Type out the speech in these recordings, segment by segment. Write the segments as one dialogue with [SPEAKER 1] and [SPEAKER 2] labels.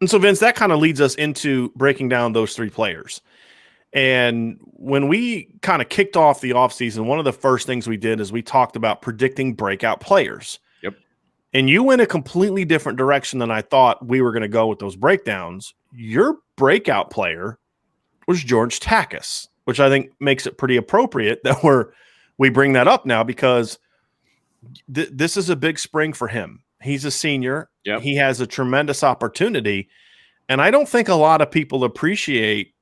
[SPEAKER 1] And so, Vince, that kind of leads us into breaking down those three players. And when we kind of kicked off the offseason, one of the first things we did is we talked about predicting breakout players.
[SPEAKER 2] Yep.
[SPEAKER 1] And you went a completely different direction than I thought we were going to go with those breakdowns. Your breakout player was George Takacs, which I think makes it pretty appropriate that we bring that up now because this is a big spring for him. He's a senior.
[SPEAKER 2] Yep.
[SPEAKER 1] He has a tremendous opportunity. And I don't think a lot of people appreciate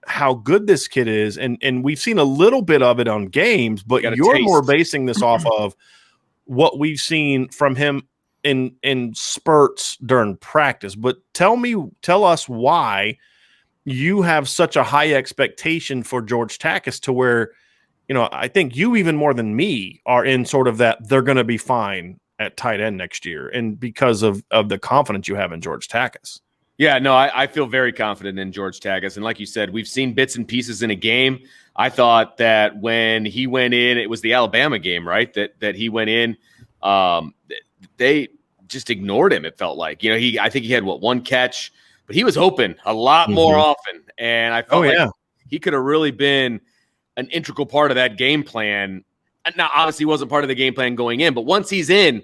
[SPEAKER 1] how good this kid is. And we've seen a little bit of it on games, but you're more basing this off of what we've seen from him in spurts during practice. But tell us why you have such a high expectation for George Takacs to where, I think you even more than me are in sort of that they're going to be fine at tight end next year. And because of the confidence you have in George Takacs.
[SPEAKER 2] Yeah, no, I feel very confident in George Takacs. And like you said, we've seen bits and pieces in a game. I thought that when he went in, it was the Alabama game, right? That he went in, they just ignored him, it felt like. I think he had, one catch, but he was open a lot more often. And I felt like he could have really been an integral part of that game plan. Now, obviously, he wasn't part of the game plan going in, but once he's in,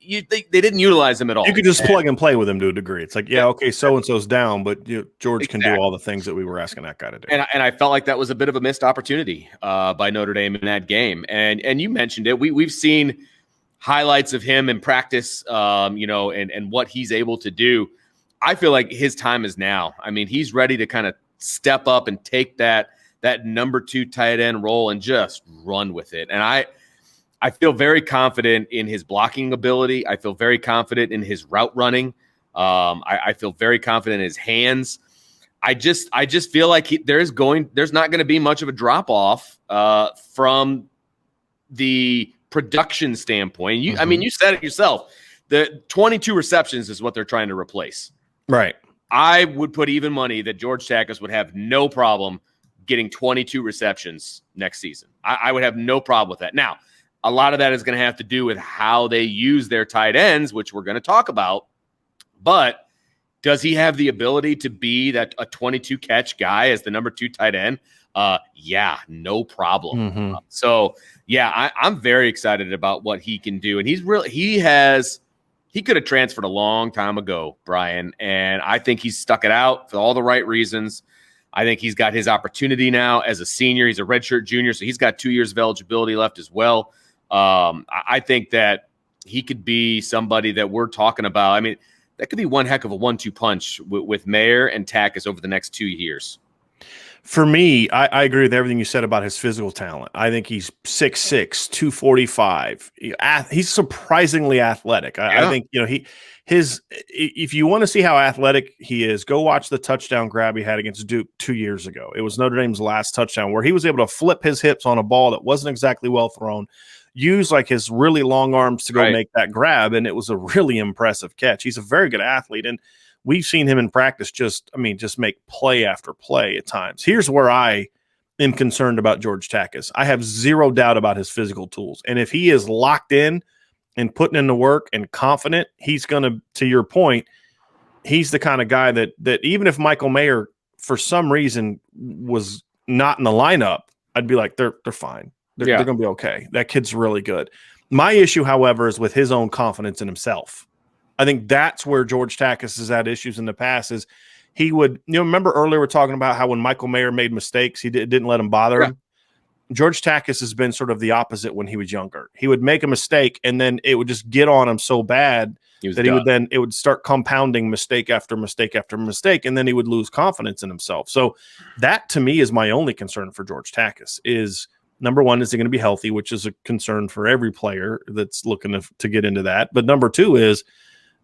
[SPEAKER 2] they didn't utilize him at all.
[SPEAKER 1] You could just plug and play with him to a degree. It's like, okay, so-and-so's down, but George can do all the things that we were asking that guy to do.
[SPEAKER 2] And I felt like that was a bit of a missed opportunity by Notre Dame in that game. And you mentioned it. We've seen highlights of him in practice, and what he's able to do. I feel like his time is now. I mean, he's ready to kind of step up and take that number 2 tight end role and just run with it. And I feel very confident in his blocking ability. I feel very confident in his route running. I feel very confident in his hands. I just feel like there's not going to be much of a drop off from the production standpoint. I mean, you said it yourself. The 22 receptions is what they're trying to replace.
[SPEAKER 1] Right.
[SPEAKER 2] I would put even money that George Takacs would have no problem getting 22 receptions next season. I would have no problem with that. Now, a lot of that is going to have to do with how they use their tight ends, which we're going to talk about. But does he have the ability to be a 22 catch guy as the number 2 tight end? Yeah, no problem. I'm very excited about what he can do. And he could have transferred a long time ago, Brian. And I think he's stuck it out for all the right reasons. I think he's got his opportunity now as a senior. He's a redshirt junior, so he's got 2 years of eligibility left as well. I think that he could be somebody that we're talking about. I mean, that could be one heck of a 1-2 punch with Mayer and Takacs over the next 2 years.
[SPEAKER 1] For me, I agree with everything you said about his physical talent. I think he's 6'6", 245. He's surprisingly athletic. I think, if you want to see how athletic he is, go watch the touchdown grab he had against Duke 2 years ago. It was Notre Dame's last touchdown where he was able to flip his hips on a ball that wasn't exactly well thrown, use like his really long arms to go make that grab, and it was a really impressive catch. He's a very good athlete, and we've seen him in practice just make play after play at times. Here's where I am concerned about George Takacs. I have zero doubt about his physical tools, and if he is locked in and putting in the work and confident, he's going to your point, he's the kind of guy that even if Michael Mayer for some reason was not in the lineup, I'd be like, they're fine. They're going to be okay. That kid's really good. My issue, however, is with his own confidence in himself. I think that's where George Takacs has had issues in the past is he would, remember earlier we're talking about how when Michael Mayer made mistakes, he didn't let him bother him. George Takacs has been sort of the opposite when he was younger. He would make a mistake and then it would just get on him so bad that it would start compounding mistake after mistake after mistake, and then he would lose confidence in himself. So that to me is my only concern for George Takacs is, number one, is he going to be healthy, which is a concern for every player that's looking to get into that. But number two is,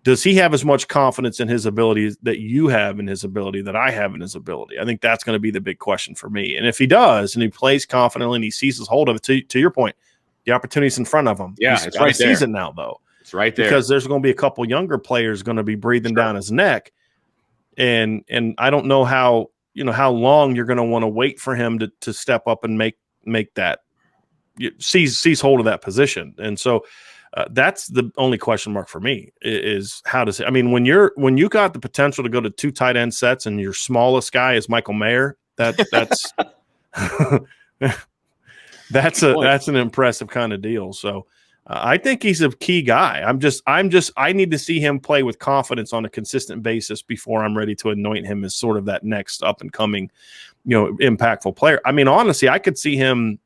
[SPEAKER 1] does he have as much confidence in his abilities that you have in his ability that I have in his ability? I think that's going to be the big question for me. And if he does, and he plays confidently and he seizes hold of it, to your point, the opportunity's in front of him.
[SPEAKER 2] Yeah, it's right there.
[SPEAKER 1] Sees it now, though.
[SPEAKER 2] It's right there.
[SPEAKER 1] Because there's going to be a couple younger players going to be breathing down his neck. And I don't know how long you're going to want to wait for him to step up and make that, seize hold of that position. And so That's the only question mark for me is how does it, I mean, when you got the potential to go to 2 tight end sets and your smallest guy is Michael Mayer, that's that's an impressive kind of deal. So I think he's a key guy. I need to see him play with confidence on a consistent basis before I'm ready to anoint him as sort of that next up and coming, impactful player. I mean, honestly, I could see him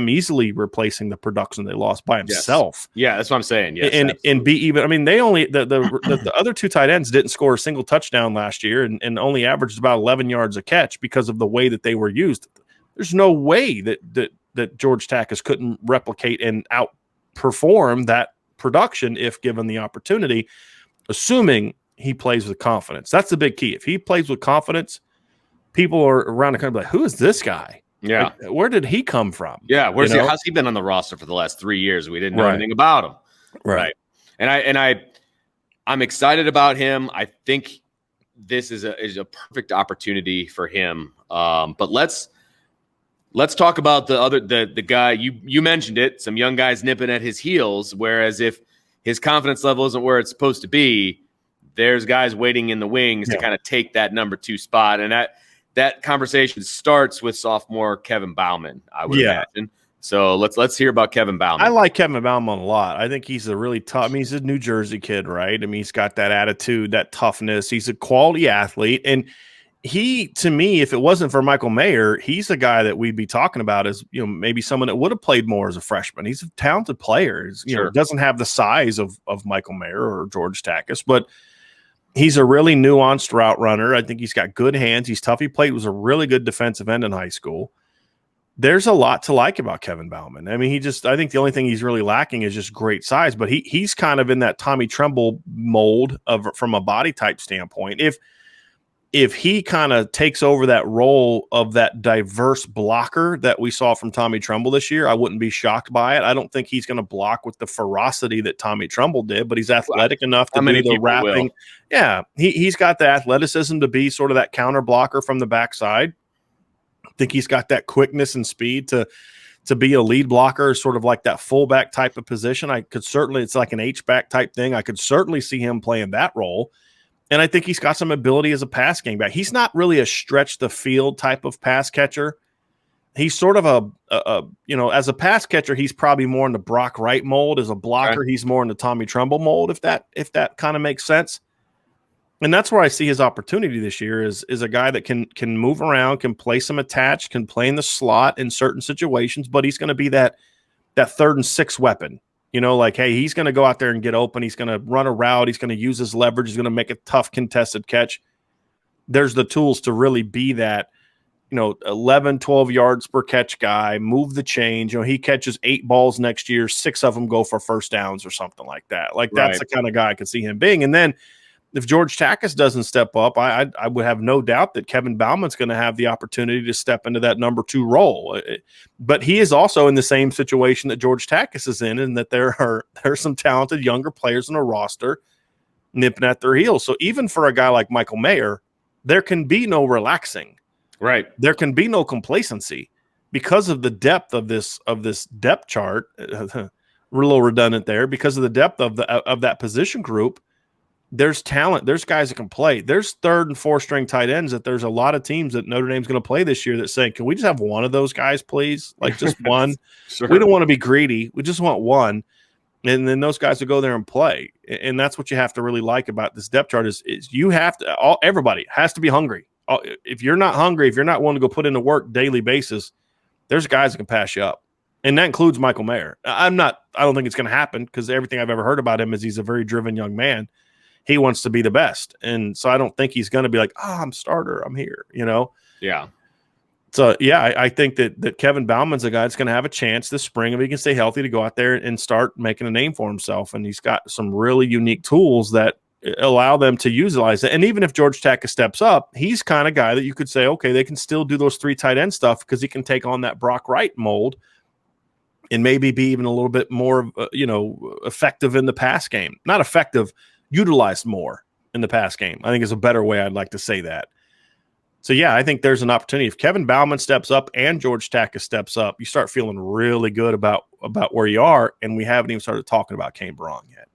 [SPEAKER 1] easily replacing the production they lost by himself.
[SPEAKER 2] Yes. Yeah, that's what I'm saying. Yes,
[SPEAKER 1] and be even. I mean, they only the other 2 tight ends didn't score a single touchdown last year and only averaged about 11 yards a catch because of the way that they were used. There's no way that George Takacs couldn't replicate and outperform that production if given the opportunity, assuming he plays with confidence. That's the big key. If he plays with confidence, people are around the country like, who is this guy?
[SPEAKER 2] Yeah.
[SPEAKER 1] Like, where did he come from?
[SPEAKER 2] Yeah. How's he been on the roster for the last 3 years? We didn't know anything about him.
[SPEAKER 1] Right.
[SPEAKER 2] And I'm excited about him. I think this is a perfect opportunity for him. But let's talk about the guy you mentioned it. Some young guys nipping at his heels. Whereas if his confidence level isn't where it's supposed to be, there's guys waiting in the wings to kind of take that number 2 spot. And that conversation starts with sophomore Kevin Bauman, I would imagine. So let's hear about Kevin Bauman.
[SPEAKER 1] I like Kevin Bauman a lot. I think he's a really tough. I mean, he's a New Jersey kid, right? I mean, he's got that attitude, that toughness. He's a quality athlete, and he, to me, if it wasn't for Michael Mayer, he's a guy that we'd be talking about as, maybe someone that would have played more as a freshman. He's a talented player. Doesn't have the size of Michael Mayer or George Takacs, but he's a really nuanced route runner. I think he's got good hands. He's tough. He was a really good defensive end in high school. There's a lot to like about Kevin Bauman. I mean, I think the only thing he's really lacking is just great size, but he's kind of in that Tommy Tremble mold from a body type standpoint. If he kind of takes over that role of that diverse blocker that we saw from Tommy Tremble this year, I wouldn't be shocked by it. I don't think he's going to block with the ferocity that Tommy Tremble did, but he's athletic enough to do the wrapping. Yeah, he's got the athleticism to be sort of that counter blocker from the backside. I think he's got that quickness and speed to be a lead blocker, sort of like that fullback type of position. It's like an H-back type thing. I could certainly see him playing that role. And I think he's got some ability as a pass game back. He's not really a stretch the field type of pass catcher. He's sort of as a pass catcher, he's probably more in the Brock Wright mold. As a blocker, right, he's more in the Tommy Tremble mold, if that kind of makes sense. And that's where I see his opportunity this year is a guy that can move around, can play some attached, can play in the slot in certain situations, but he's going to be that 3rd and 6 weapon. Hey, he's going to go out there and get open. He's going to run a route. He's going to use his leverage. He's going to make a tough contested catch. There's the tools to really be that, 11, 12 yards per catch guy, move the change. He catches 8 balls next year, 6 of them go for first downs or something like that. That's the kind of guy I could see him being. And then if George Takacs doesn't step up, I would have no doubt that Kevin Bauman's going to have the opportunity to step into that number 2 role. But he is also in the same situation that George Takacs is in that there are some talented younger players in a roster nipping at their heels. So even for a guy like Michael Mayer, there can be no relaxing. Right. There can be no complacency because of the depth of this depth chart. A little redundant there, because of the depth of that position group. There's talent. There's guys that can play. There's 3rd and 4th string tight ends that there's a lot of teams that Notre Dame's going to play this year that say, can we just have one of those guys, please? Just one. Sure. We don't want to be greedy. We just want one. And then those guys will go there and play. And that's what you have to really like about this depth chart is you have to, everybody has to be hungry. If you're not hungry, if you're not willing to go put in the work daily basis, there's guys that can pass you up. And that includes Michael Mayer. I don't think it's going to happen because everything I've ever heard about him is he's a very driven young man. He wants to be the best. And so I don't think he's going to be like, I'm starter, I'm here, Yeah. So, yeah, I think that Kevin Bauman's a guy that's going to have a chance this spring if he can stay healthy to go out there and start making a name for himself. And he's got some really unique tools that allow them to utilize it. And even if George Takacs steps up, he's kind of guy that you could say, okay, they can still do those 3 tight end stuff because he can take on that Brock Wright mold and maybe be even a little bit more, effective in the pass game. Not effective, utilized more in the pass game, I think is a better way I'd like to say that. So, yeah, I think there's an opportunity. If Kevin Bauman steps up and George Takacs steps up, you start feeling really good about where you are, and we haven't even started talking about Kane Braun yet.